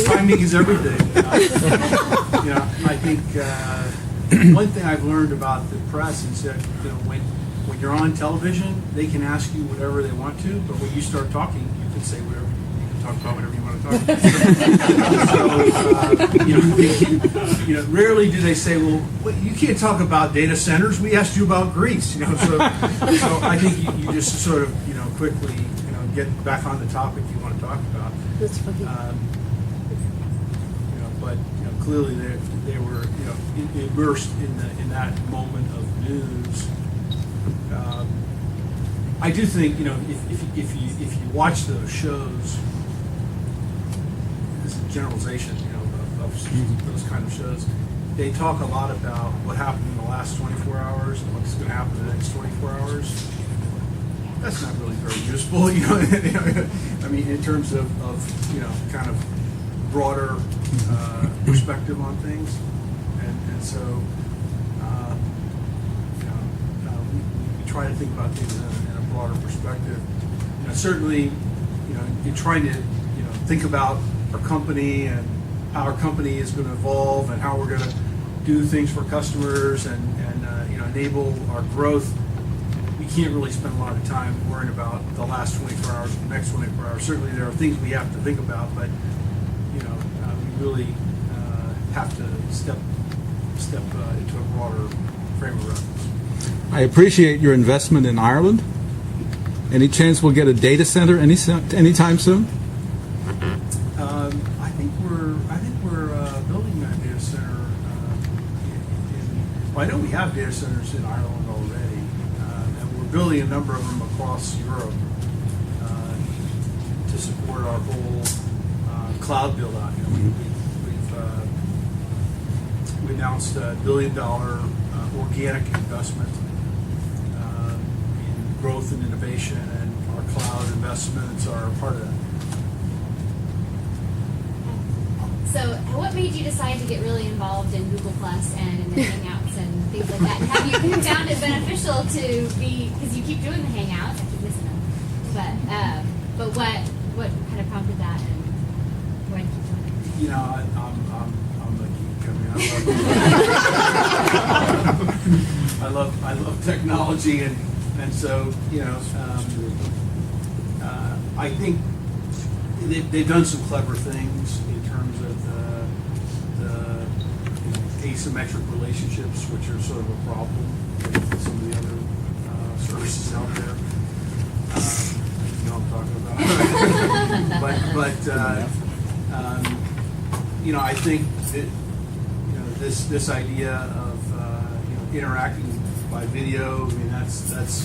timing is everything. I think one thing I've learned about the press is that when you're on television, they can ask you whatever they want to, but when you start talking, you can say whatever. You can talk about whatever you want to talk about. Rarely do they say, "Well, you can't talk about data centers. We asked you about Greece." So I think you just sort of quickly get back on the topic you want to talk about. That's funny. But clearly they were immersed in that moment of news. I do think if you watch those shows, this is a generalization of those kind of shows. They talk a lot about what happened in the last 24 hours and what's going to happen in the next 24 hours. That's not really very useful, I mean, in terms of kind of broader perspective on things, and so we try to think about things in a broader perspective. Certainly, you're trying to think about our company and how our company is going to evolve and how we're going to do things for customers and enable our growth. We can't really spend a lot of time worrying about the last 24 hours, the next 24 hours. Certainly, there are things we have to think about, but we really have to step into a broader frame of reference. I appreciate your investment in Ireland. Any chance we'll get a data center anytime soon? I think we're building that data center. I know we have data centers in Ireland already, and we're building a number of them across Europe to support our whole cloud build out. We announced a $1 billion organic investment in growth and innovation, and our cloud investments are part of that. So, what made you decide to get really involved in Google Plus and in the Hangouts and things like that? And have you found it beneficial to be, because you keep doing the Hangouts, I keep missing them, but what kind of prompted that, and why did you keep doing it? I'm a geek. I love technology, and so I think they've done some clever things in terms of the asymmetric relationships, which are sort of a problem with some of the other services out there. You know what I'm talking about. I think that this idea of interacting by video, I mean that's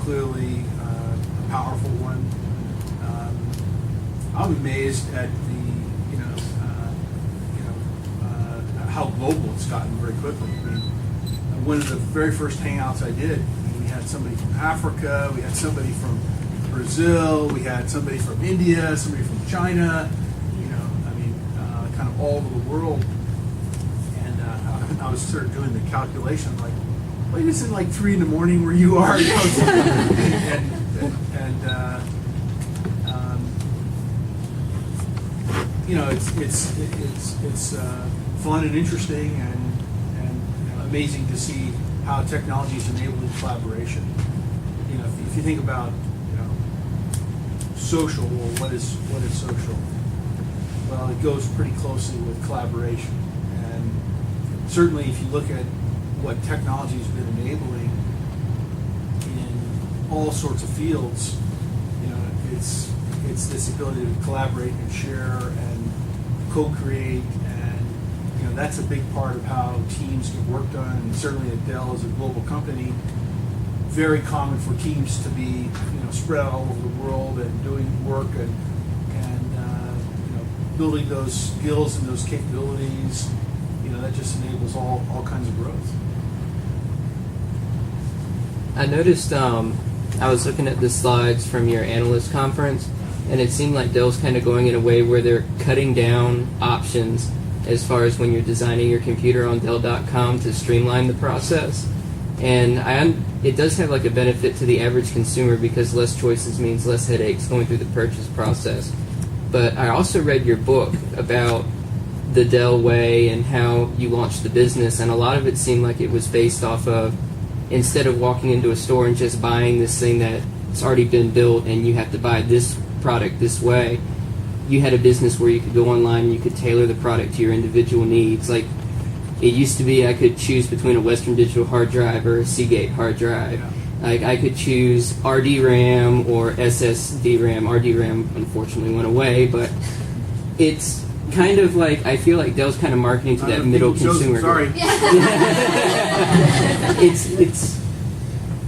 clearly a powerful one. I'm amazed at how global it's gotten very quickly. I mean, one of the very first Hangouts I did, we had somebody from Africa, we had somebody from Brazil, we had somebody from India, somebody from China, kind of all over the world. And I was sort of doing the calculation, like, wait, it's in like 3 a.m. where you are. It's fun and interesting and amazing to see how technology is enabling collaboration. If you think about social, well, what is social? Well, it goes pretty closely with collaboration, and certainly if you look at what technology has been enabling in all sorts of fields, it's this ability to collaborate and share and co-create, and that's a big part of how teams get work done. And certainly at Dell, as a global company, very common for teams to be spread out all over the world and doing work and building those skills and those capabilities. That just enables all kinds of growth. I noticed I was looking at the slides from your analyst conference, and it seemed like Dell's kind of going in a way where they're cutting down options as far as when you're designing your computer on Dell.com to streamline the process. And it does have like a benefit to the average consumer because less choices means less headaches going through the purchase process. but I also read your book about the Dell way and how you launched the business, and a lot of it seemed like it was based off of, instead of walking into a store and just buying this thing that's already been built and you have to buy this product this way, you had a business where you could go online and you could tailor the product to your individual needs. Like, it used to be I could choose between a Western Digital hard drive or a Seagate hard drive. Yeah. Like, I could choose RD-RAM or SSD-RAM. RD-RAM unfortunately went away, but it's kind of like, I feel like Dell's kind of marketing to that middle consumer. Sorry.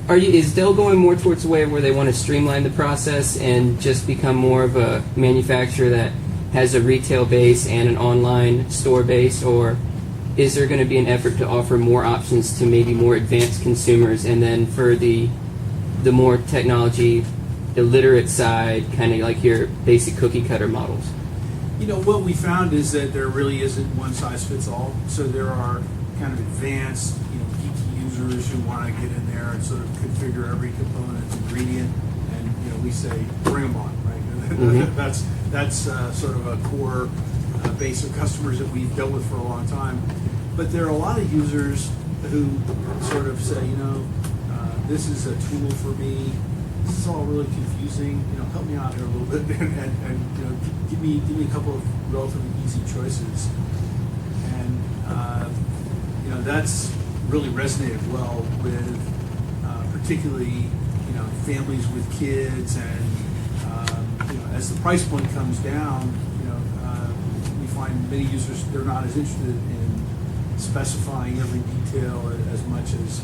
Is Dell going more towards the way where they want to streamline the process and just become more of a manufacturer that has a retail base and an online store base, or is there going to be an effort to offer more options to maybe more advanced consumers, and then for the more technology illiterate side, kind of like your basic cookie cutter models? You know, what we found is that there really isn't one size fits all. So there are kind of advanced, geeky users who want to get in there and sort of configure every component, ingredient, and we say bring them on, right? Mm-hmm. That's sort of a core base of customers that we've dealt with for a long time. But there are a lot of users who sort of say, this is a tool for me. This is all really confusing. Help me out here a little bit, and give me a couple of relatively easy choices. And that's really resonated well with particularly families with kids, and as the price point comes down, we find many users, they're not as interested in specifying every detail as much as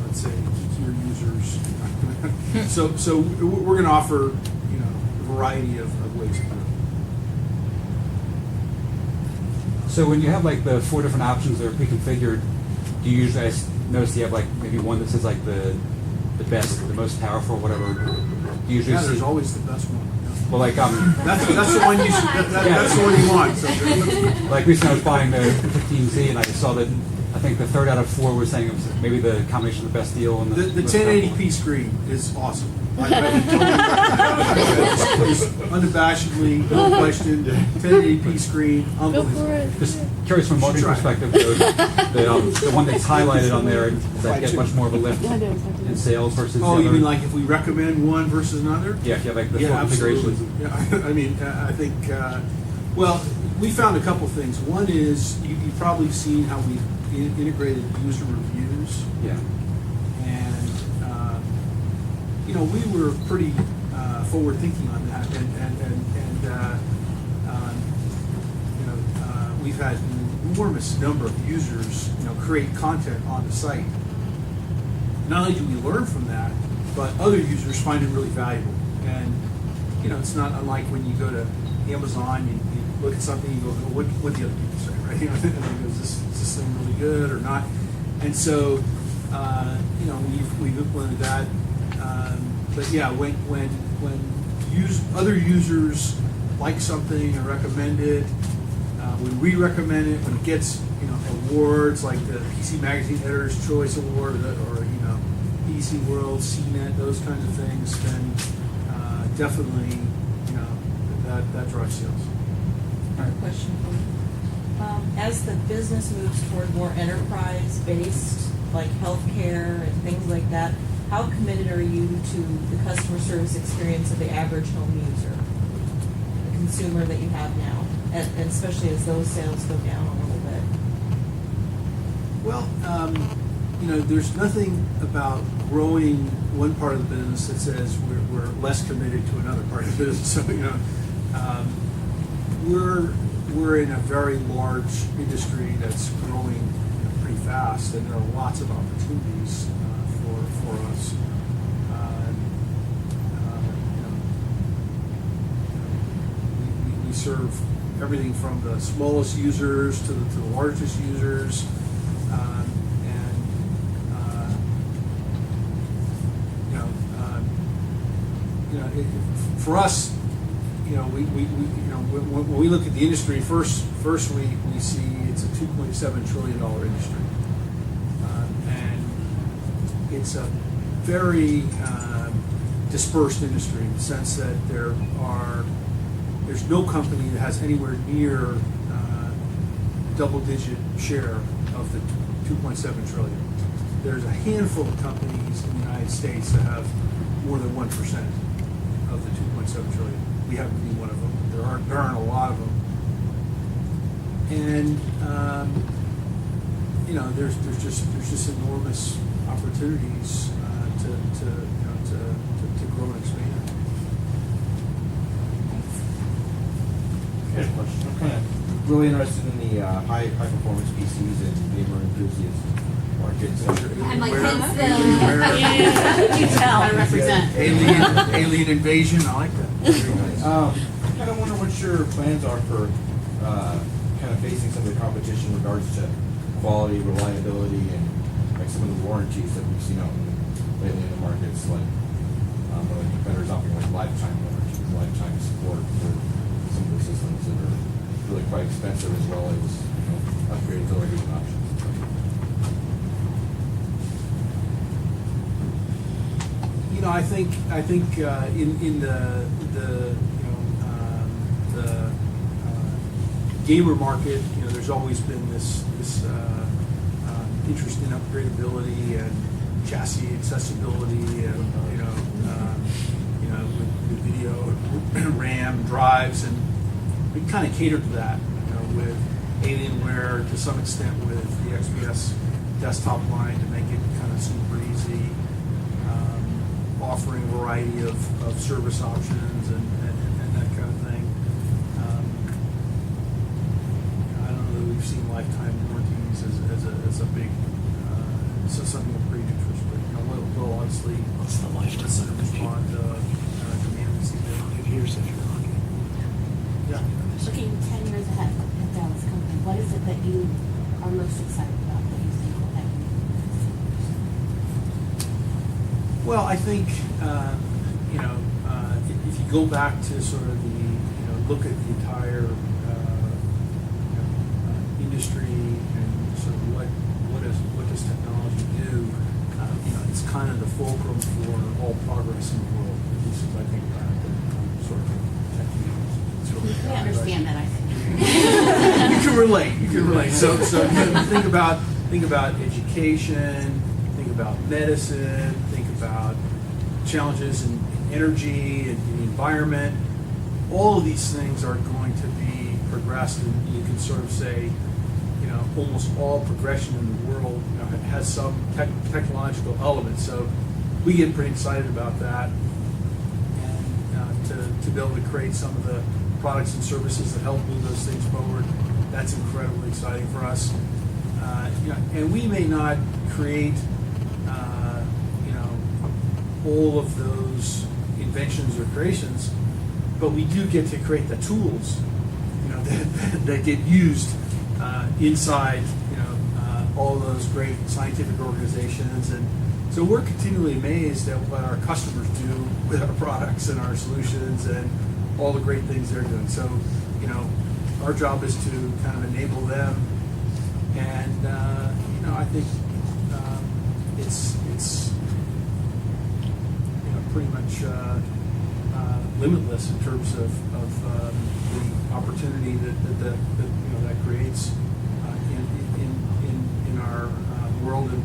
let's say geekier users. So we're going to offer a variety of ways to do it. So when you have like the 4 different options that are pre-configured, do you usually notice you have like maybe one that says like the best, the most powerful, whatever? Do you usually There's see? always the best one. Well, like That's the one you should. That's the one you want. So. like recently I was buying the 15Z and I saw that I think the 3rd out of 4 was saying it was maybe the combination of the best deal. And The most 1080p screen is awesome. Unabashedly, no question. 1080p screen, unbelievable. Just curious from a marketing Try it. perspective, the one that's highlighted on there, does that get much more of a lift in sales versus Oh, the you other? mean like if we recommend one versus another? Yeah, if you have like the Yeah, 4 absolutely. configurations. Yeah, I mean, I think, well, we found a couple things. One is you've probably seen how we've integrated user reviews, Yeah. and we were pretty forward thinking on that, and we've had an enormous number of users, create content on the site. Not only do we learn from that, but other users find it really valuable. And it's not unlike when you go to Amazon, you look at something, you go, what the other people say, right? Is this thing really good or not? And so, we've implemented that. But yeah, when other users like something or recommend it, when we recommend it, when it gets awards like the PC Magazine Editor's Choice Award or PC World, CNET, those kinds of things, then definitely that drives sales. Question for you. As the business moves toward more enterprise-based, like healthcare and things like that, how committed are you to the customer service experience of the average home user, the consumer that you have now, and especially as those sales go down a little bit? Well, there's nothing about growing one part of the business that says we're less committed to another part of the business. So, we're in a very large industry that's growing pretty fast, and there are lots of opportunities for us. We serve everything from the smallest users to the largest users. For us, when we look at the industry, first we see it's a $2.7 trillion industry, and it's a very dispersed industry in the sense that there's no company that has anywhere near double-digit share of the 2.7 trillion. There's a handful of companies in the United States that have more than 1% of the 2.7 trillion. We happen to be one of them. There aren't a lot of them. And there's just enormous opportunities to grow and expand. I have a question. I'm kind of really interested in the high performance PCs and gamer enthusiast market. So I'm like, hence How did you tell? I represent. Alien invasion, I like that. very nice. Kind of wonder what your plans are for kind of facing some of the competition in regards to quality, reliability, and like some of the warranties that we've seen out lately in the markets, like competitors offering like lifetime warranties, lifetime support for some of the systems that are really quite expensive, as well as upgrades or even options. I think in the gamer market, there's always been this interest in upgradability and chassis accessibility, and with video, RAM, drives, and we kind of cater to that, with Alienware, to some extent with the XPS desktop line to make it kind of super easy. Offering a variety of service options and that kind of thing. I don't know that we've seen lifetime warranties as a big something of great interest, but we'll obviously respond demand we see there. It hears if you're lucky. Yeah. Looking 10 years ahead at Dell's company, what is it that you are most excited about that you think will happen? Well, I think if you go back to sort of look at the entire industry and sort of what does technology do, it's kind of the fulcrum for all progress in the world. At least as I think about it, sort of tech news. It's really I understand that, I think. You can relate. So think about education, think about medicine, think about challenges in energy and the environment. All of these things are going to be progressed, and you can sort of say, almost all progression in the world has some technological element. So we get pretty excited about that, and to be able to create some of the products and services that help move those things forward. That's incredibly exciting for us. And we may not create, all of those inventions or creations, but we do get to create the tools, that get used inside, all of those great scientific organizations. And so we're continually amazed at what our customers do with our products and our solutions and all the great things they're doing. So, our job is to kind of enable them, and I think it's pretty much limitless in terms of the opportunity that creates in our world and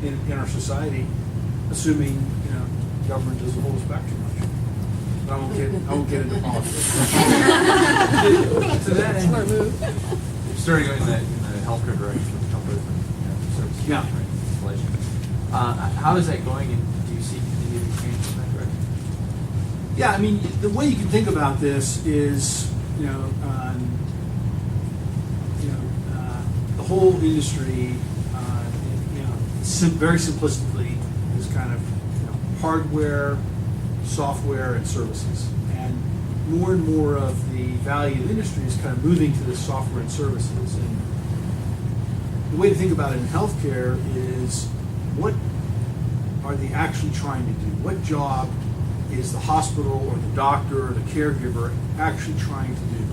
in our society, assuming government doesn't hold us back too much. I won't get into politics. To that end, starting in the healthcare direction with a couple of different services, Yeah. installation. How is that going, and do you see continued expansion in that direction? Yeah, I mean, the way you can think about this is, the whole industry, very simplistically, is kind of hardware, software, and services. And more of the value of the industry is kind of moving to the software and services. And the way to think about it in healthcare is, what are they actually trying to do? What job is the hospital or the doctor or the caregiver actually trying to do?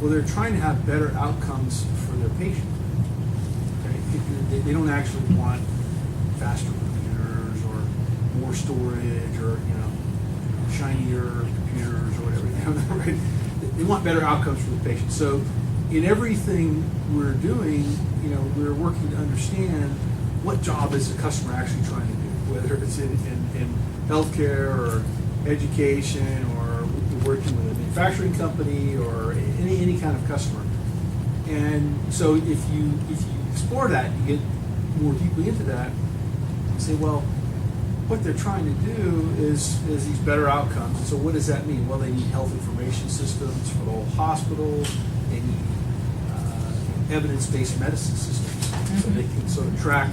Well, they're trying to have better outcomes for their patient. Okay? They don't actually want faster computers or more storage or shinier computers or whatever. Right? They want better outcomes for the patient. So in everything we're doing, we're working to understand what job is the customer actually trying to do, whether it's in healthcare or education or working with a manufacturing company or any kind of customer. And so if you explore that, you get more deeply into that, and say, well, what they're trying to do is these better outcomes. And so what does that mean? Well, they need health information systems for the whole hospital. They need evidence-based medicine systems so they can sort of track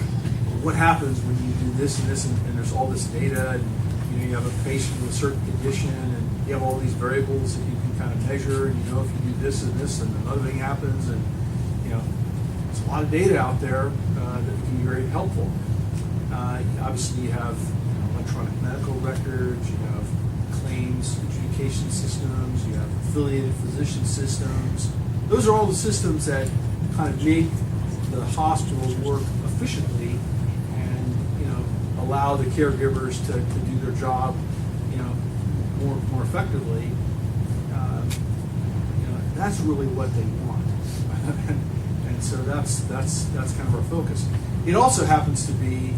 what happens when you do this and this, and there's all this data, and you have a patient with a certain condition, and you have all these variables that you can kind of measure, and if you do this and this, and another thing happens, and there's a lot of data out there that can be very helpful. Obviously, you have electronic medical records, you have claims adjudication systems, you have affiliated physician systems. Those are all the systems that kind of make the hospitals work efficiently and allow the caregivers to do their job more effectively. That's really what they want. And so that's kind of our focus. It also happens to be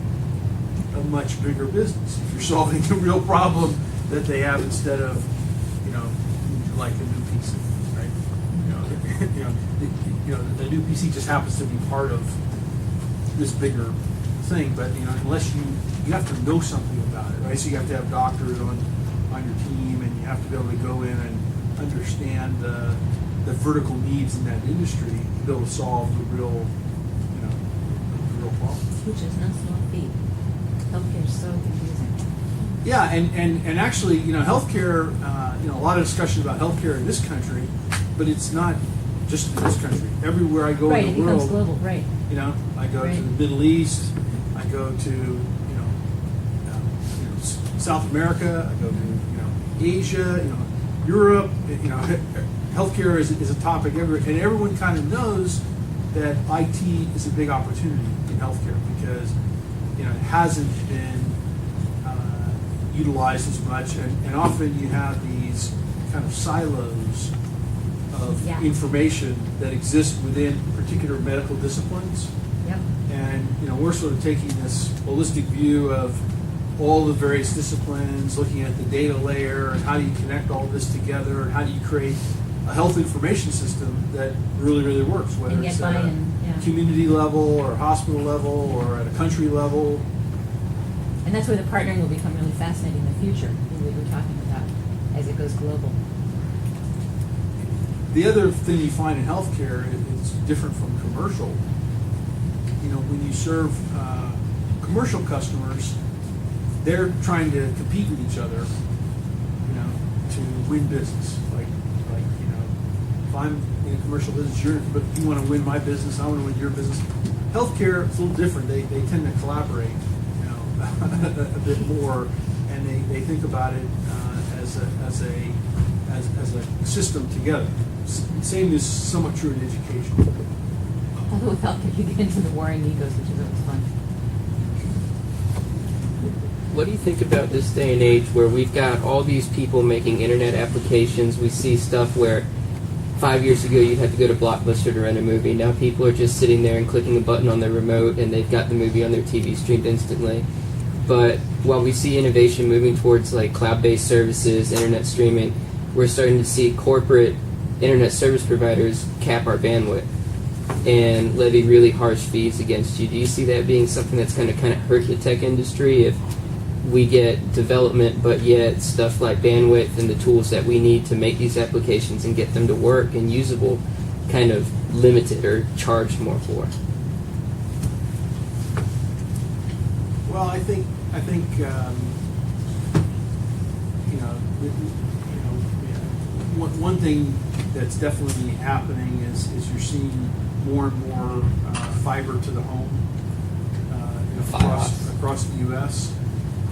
a much bigger business. If you're solving a real problem that they have instead of, like a new PC, right? The new PC just happens to be part of this bigger thing. But unless you have to know something about it, right? So you have to have doctors on your team, and you have to be able to go in and understand the vertical needs in that industry to be able to solve the real problem. Which is no small feat. Healthcare is so confusing. Yeah, and actually, healthcare, a lot of discussion about healthcare in this country, but it's not just in this country. Everywhere I go Right, in it the world, becomes global, right. I go Right. to the Middle East, I go to, South America, I go to, Asia, Europe, healthcare is a topic everywhere, and everyone kind of knows that IT is a big opportunity in healthcare because it hasn't been utilized as much, and often you have these kind of silos of Yeah. information that exist within particular medical disciplines. Yep. And we're sort of taking this holistic view of all the various disciplines, looking at the data layer, and how do you connect all this together, and how do you create a health information system that really, really works, whether And get it's at a buy-in, yeah. community level or hospital level or at a country level. And that's where the partnering will become really fascinating in the future, that we were talking about, as it goes global. The other thing you find in healthcare is different from commercial. When you serve commercial customers, they're trying to compete with each other, to win business. Like if I'm in a commercial business, but you want to win my business, I want to win your business. Healthcare, it's a little different. They tend to collaborate, a bit more, and they think about it as a system together. Same is somewhat true in education. Although with healthcare, you get into the warring egos, which is always fun. What do you think about this day and age where we've got all these people making internet applications? We see stuff where 5 years ago you'd have to go to Blockbuster to rent a movie. Now people are just sitting there and clicking a button on their remote and they've got the movie on their TV streamed instantly. But while we see innovation moving towards like cloud-based services, internet streaming, we're starting to see corporate internet service providers cap our bandwidth and levy really harsh fees against you. Do you see that being something that's going to kind of hurt the tech industry if we get development, but yet stuff like bandwidth and the tools that we need to make these applications and get them to work and usable kind of limited or charged more for? Well, I think one thing that's definitely happening is you're seeing more and more fiber to the home across the U.S.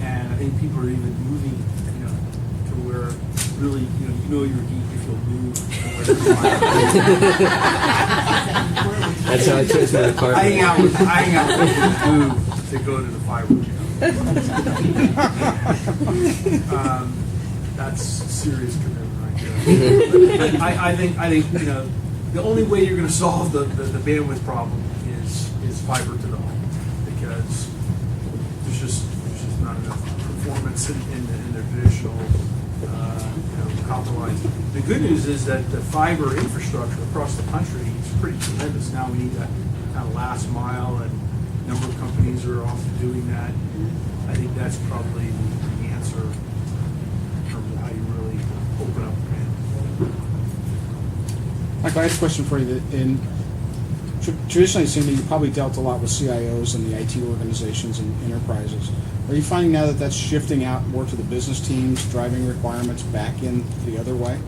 And I think people are even moving, to where really, you're a geek if you'll move. That's how I chose my apartment. I hang out with people who move to go to the fiber. That's serious commitment right there. I think the only way you're going to solve the bandwidth problem is fiber to the home, because there's just not enough performance in the traditional compromise. The good news is that the fiber infrastructure across the country is pretty tremendous. Now we need that kind of last mile, and a number of companies are off doing that. I think that's probably the answer in terms of how you really open up demand. Michael, I had a question for you. Traditionally, it seemed that you probably dealt a lot with CIOs and the IT organizations and enterprises. Are you finding now that that's shifting out more to the business teams, driving requirements back in the other way?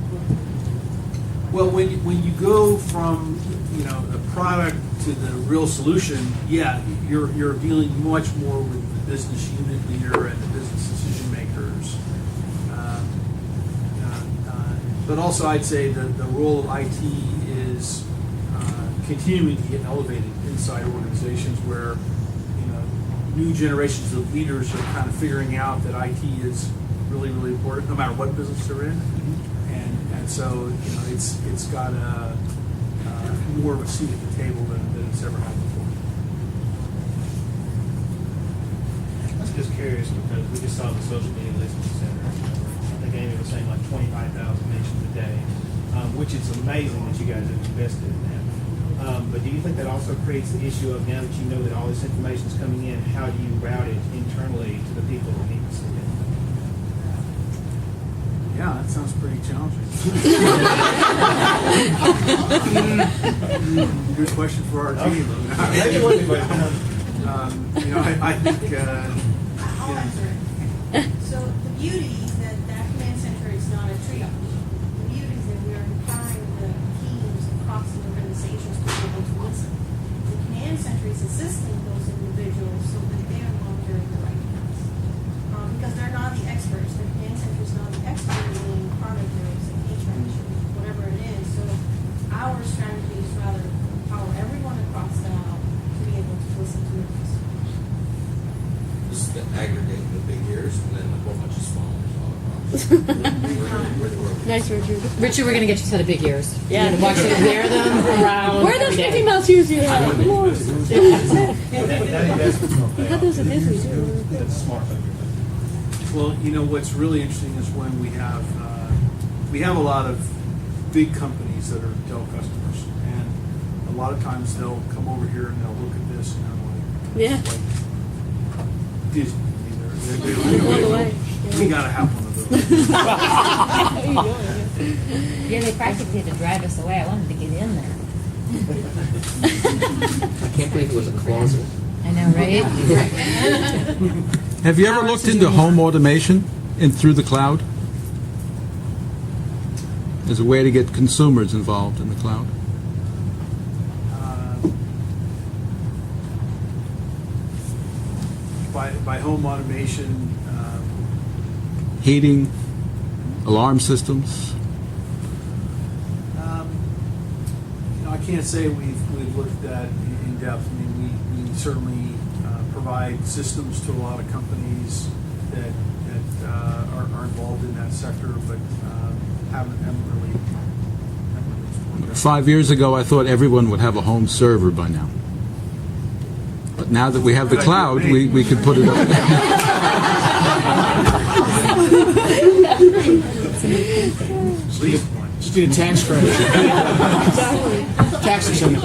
Well, when you go from the product to the real solution, yeah, you're dealing much more with the business unit leader and the business decision makers. But also, I'd say the role of IT is continuing to get elevated inside organizations where new generations of leaders are kind of figuring out that IT is really, really important, no matter what business they're in. And so it's got more of a seat at the table than it's ever had before. I was just curious because we just saw the social media listening center. I think Amy was saying like 25,000 mentions a day, which is amazing that you guys have invested in that. But do you think that also creates the issue of, now that you know that all this information is coming in, how do you route it internally to the people that need to see it? Yeah, that sounds pretty challenging. Good question for our team. I think. I'll answer it. So the beauty that command center is not a triage. The beauty is that we are empowering the teams across the organizations to be able to listen. The command center is assisting those individuals so that they are monitoring the right things. Because they're not the experts. The command center is not the expert in product areas and HVAC issues, whatever it is. So our strategy is rather empower everyone across the aisle to be able to listen to the customers. Just aggregate the big ears and then a whole bunch of small ears all across. Nice, Richard. Richard, we're going to get you a set of big ears. Yeah. You're going to watch you wear them around. Where are those every day. Mickey Mouse ears you have? That investment's going to pay I had those at off. Disney too. That's smart. Well, what's really interesting is when we have a lot of big companies that are Dell customers, and a lot of times they'll come over here and they'll look at this and they're like, Yeah. it's like Disney. They're All the way. we gotta have one of those. Yeah, they practically had to drive us away. I wanted to get in there. I can't believe it was a closet. I know, right? Have you ever looked into home automation through the cloud? As a way to get consumers involved in the cloud? By home automation, Heating, alarm systems? I can't say we've looked at in depth. I mean, we certainly provide systems to a lot of companies that are involved in that sector, but haven't really explored that. 5 years ago, I thought everyone would have a home server by now. But now that we have the cloud, we could put it up. Please, one. Just need a tax credit. Tax incentive.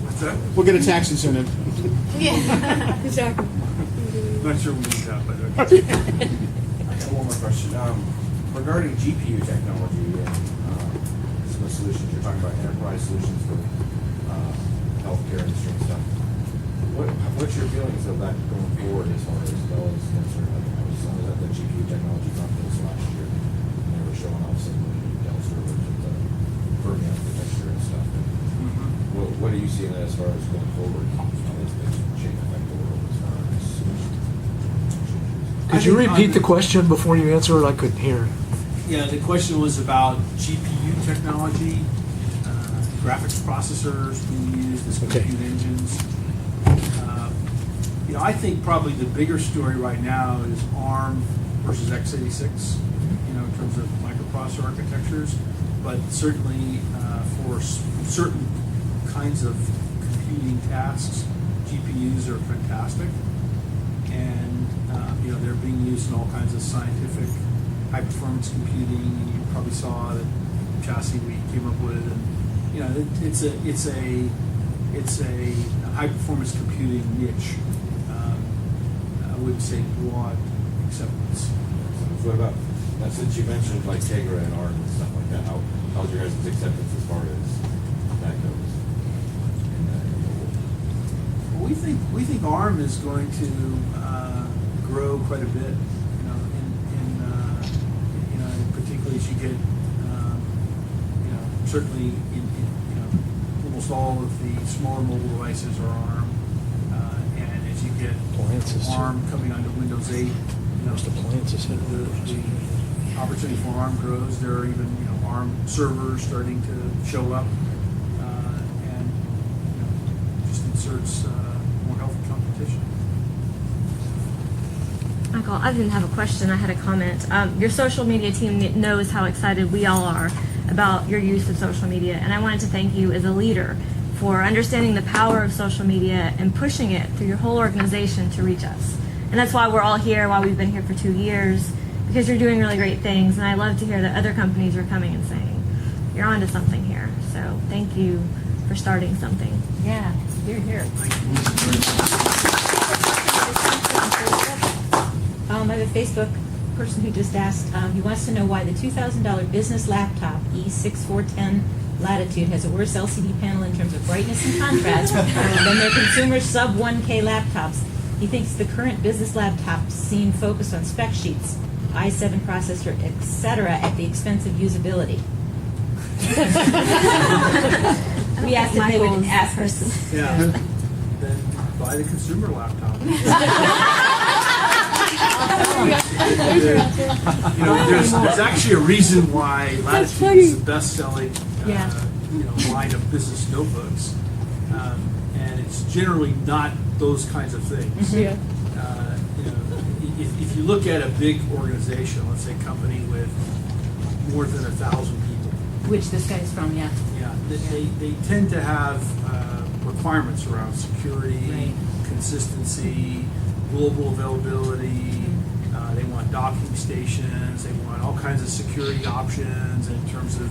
What's that? We'll get a tax incentive. Yeah. Exactly. Not sure we need that, but okay. I got one more question. Regarding GPU technology and some of the solutions you're talking about, enterprise solutions for healthcare industry and stuff. What's your feelings of that going forward as far as Dell is concerned? I was at the GPU technology conference last year, and they were showing off some of the new Dell servers with the Fermi architecture and stuff. What do you see in that as far as going forward? How that's been shaping the world as far as solutions? Could you repeat the question before you answer it? I couldn't hear. Yeah, the question was about GPU technology, graphics processors being used as compute engines. I think probably the bigger story right now is ARM versus x86, in terms of microprocessor architectures. But certainly for certain kinds of computing tasks, GPUs are fantastic, and they're being used in all kinds of scientific high-performance computing. And you probably saw the chassis we came up with, and it's a high-performance computing niche. I wouldn't say broad acceptance. What about, since you mentioned like Tegra and ARM and stuff like that, how's your guys' acceptance as far as that goes? Well, we think ARM is going to grow quite a bit. Particularly as you get, certainly almost all of the smaller mobile devices are ARM, and as you get Appliances, too. ARM coming onto Windows 8, Most appliances have the opportunity for ARM grows. There are even ARM servers starting to show up, and just inserts more healthy competition. Michael, I didn't have a question, I had a comment. Your social media team knows how excited we all are about your use of social media, and I wanted to thank you as a leader for understanding the power of social media and pushing it through your whole organization to reach us. And that's why we're all here, why we've been here for 2 years, because you're doing really great things, and I love to hear that other companies are coming and saying, you're onto something here. So thank you for starting something. Yeah, you're here. I have a Facebook person who just asked, he wants to know why the $2,000 business laptop E6410 Latitude has a worse LCD panel in terms of brightness and contrast than their consumer sub 1K laptops. He thinks the current business laptops seem focused on spec sheets, i7 processor, etc., at the expense of usability. We asked if they would ask us. Yeah. Then buy the consumer laptop. There's actually a reason why Latitude is the best-selling line of business notebooks, and it's generally not those kinds of things. Yeah. If you look at a big organization, let's say a company with more than 1,000 people, Which this guy's from, yeah. they tend to have requirements around security, Right. consistency, global availability. They want docking stations. They want all kinds of security options in terms of,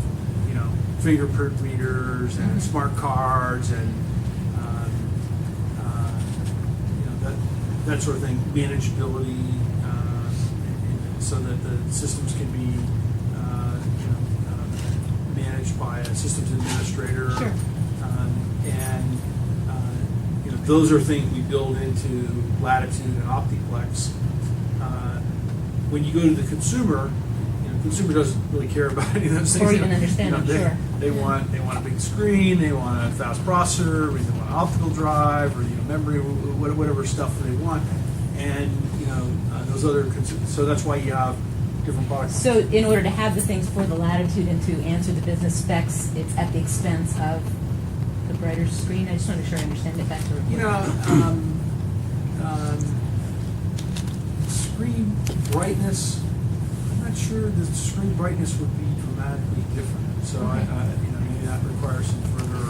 fingerprint readers and smart cards and that sort of thing. Manageability, so that the systems can be managed by a systems administrator. Sure. And those are things we build into Latitude and Optiplex. When you go to the consumer doesn't really care about any of those things. Or even understand them, sure. They want a big screen, they want a fast processor, or they want an optical drive, or memory, whatever stuff they want, and those other. So that's why you have different products. So in order to have the things for the Latitude and to answer the business specs, it's at the expense of the brighter screen? I just want to make sure I understand it better. Screen brightness, I'm not sure the screen brightness would be dramatically different. So Okay. maybe that requires some further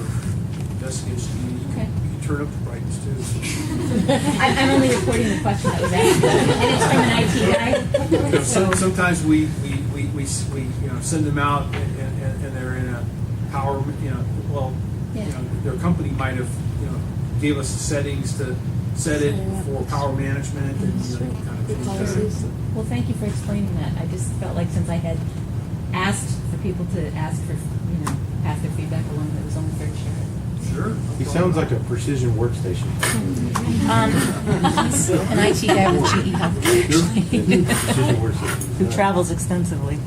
investigation. You can turn up the brightness too. I'm only reporting the question that was asked, and it's from an IT guy. Sometimes we send them out and they're in a power their company might have gave us the settings to set it for power management and kind of things. Well, thank you for explaining that. I just felt like since I had asked for people to ask for, pass their feedback along, it was only fair to share it. Sure. He sounds like a precision workstation. An IT guy with GE Healthcare, Precision workstation. who travels extensively.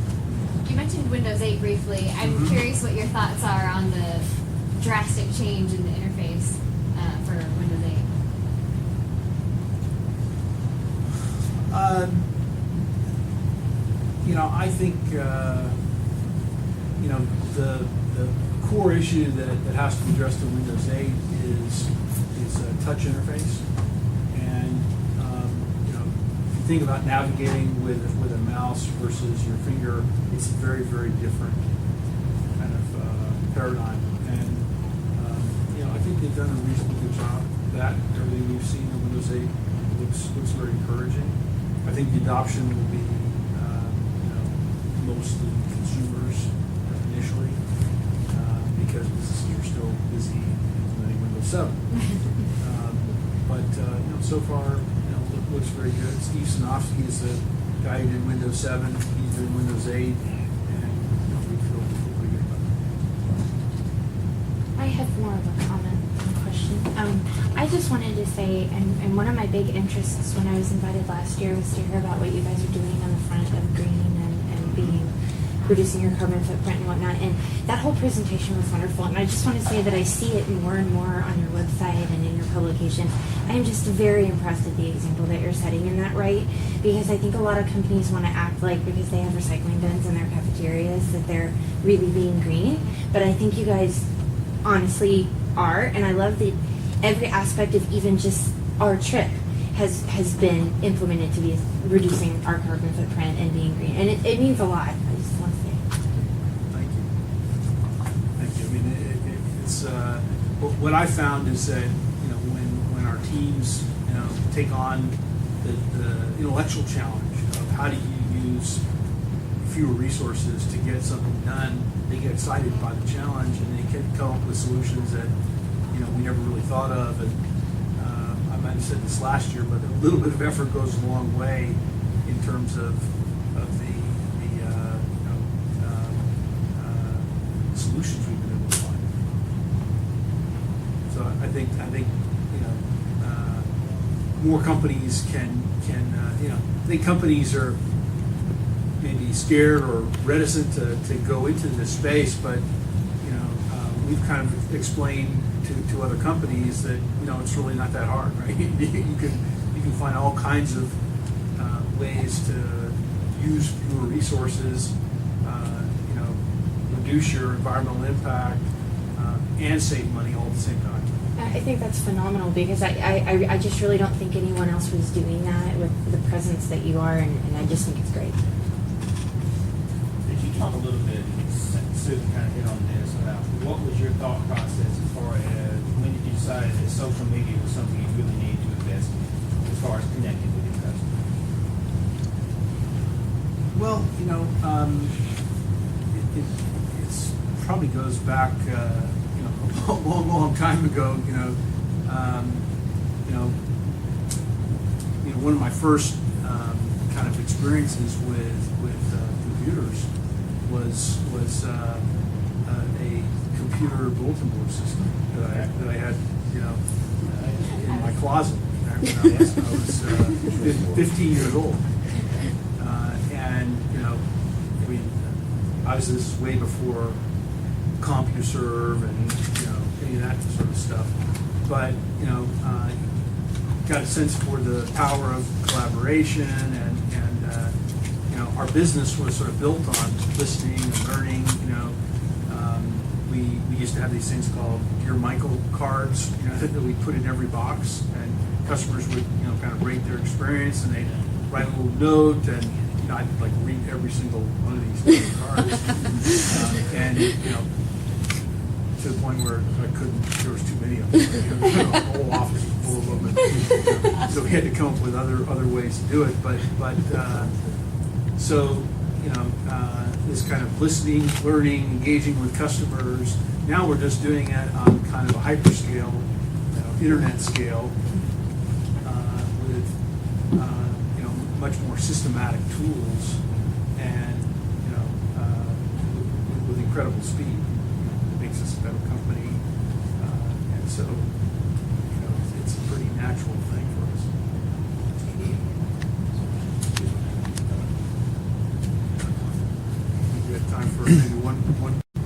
You mentioned Windows 8 briefly. I'm curious what your thoughts are on the drastic change in the interface for Windows 8. I think the core issue that has to be addressed in Windows 8 is a touch interface, And you know, if you think about navigating with a mouse versus your finger, it's a very, very different kind of paradigm. And you know, I think they've done a reasonably good job of that. Everything we've seen in Windows 8 looks very encouraging. I think the adoption will be you know, mostly consumers initially, because businesses are still busy implementing Windows 7. But you know, so far, you know, looks very good. Steve Sinofsky is the guy who did Windows 7. He's doing Windows 8, and you know, we feel pretty good about it. I have more of a comment than a question. I just wanted to say, and one of my big interests when I was invited last year was to hear about what you guys are doing on the front of green and being reducing your carbon footprint and whatnot. And that whole presentation was wonderful. And I just want to say that I see it more and more on your website and in your publication. I am just very impressed at the example that you're setting in that, right? Because I think a lot of companies want to act like, because they have recycling bins in their cafeterias, that they're really being green. But I think you guys honestly are. And I love that every aspect of even just our trip has been implemented to be reducing our carbon footprint and being green. And it means a lot. I just want to say. Thank you. Thank you. I mean, it's what I found is that, you know, when our teams, you know, take on the intellectual challenge of how do you use fewer resources to get something done, they get excited by the challenge and they can come up with solutions that, you know, we never really thought of. And I might have said this last year, but a little bit of effort goes a long way in terms of the you know, solutions we've been able to find. So I think you know, more companies can you know, I think companies are maybe scared or reticent to go into this space, but you know, we've kind of explained to other companies that, you know, it's really not that hard, right? you can find all kinds of ways to use fewer resources, you know, reduce your environmental impact, and save money all at the same time. I think that's phenomenal because I just really don't think anyone else was doing that with the presence that you are, and I just think it's great. Did you talk a little bit, Susan kind of hit on this, about what was your thought process as far as when did you decide that social media was something you really need to invest in as far as connecting with your customers? Well, you know, it's probably goes back, you know, a long time ago. You know, one of my first kind of experiences with computers was a computer bulletin board system that I had, you know, in my closet when I was 15 years old. And you know, I mean, obviously this is way before CompuServe and, you know, any of that sort of stuff. But you know, got a sense for the power of collaboration, and you know, our business was sort of built on listening and learning. You know, we used to have these things called Dear Michael cards, you know, that we put in every box, and customers would, you know, kind of rate their experience, and they'd write a little note, and you know, I'd like read every single one of these cards, and you know, to the point where I couldn't. There was too many of them. You know, the whole office was full of them, and, so we had to come up with other ways to do it. But so you know, this kind of listening, learning, engaging with customers. Now we're just doing it on kind of a hyperscale, you know, internet scale, with you know, much more systematic tools, and you know, with incredible speed. It makes us a better company, and so you know, it's a pretty natural thing for us. We have time for maybe one.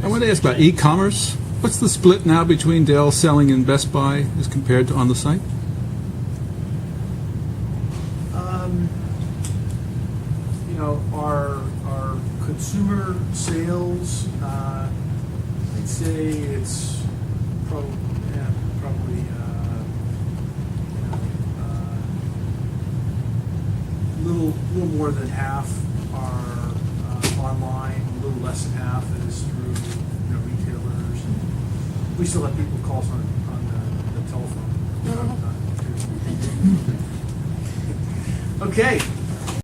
I want to ask about e-commerce. What's the split now between Dell selling in Best Buy as compared to on the site? You know, our consumer sales, I'd say it's probably you know, more than half are online. A little less than half is through retailers. And we still have people call us on the telephone. Okay.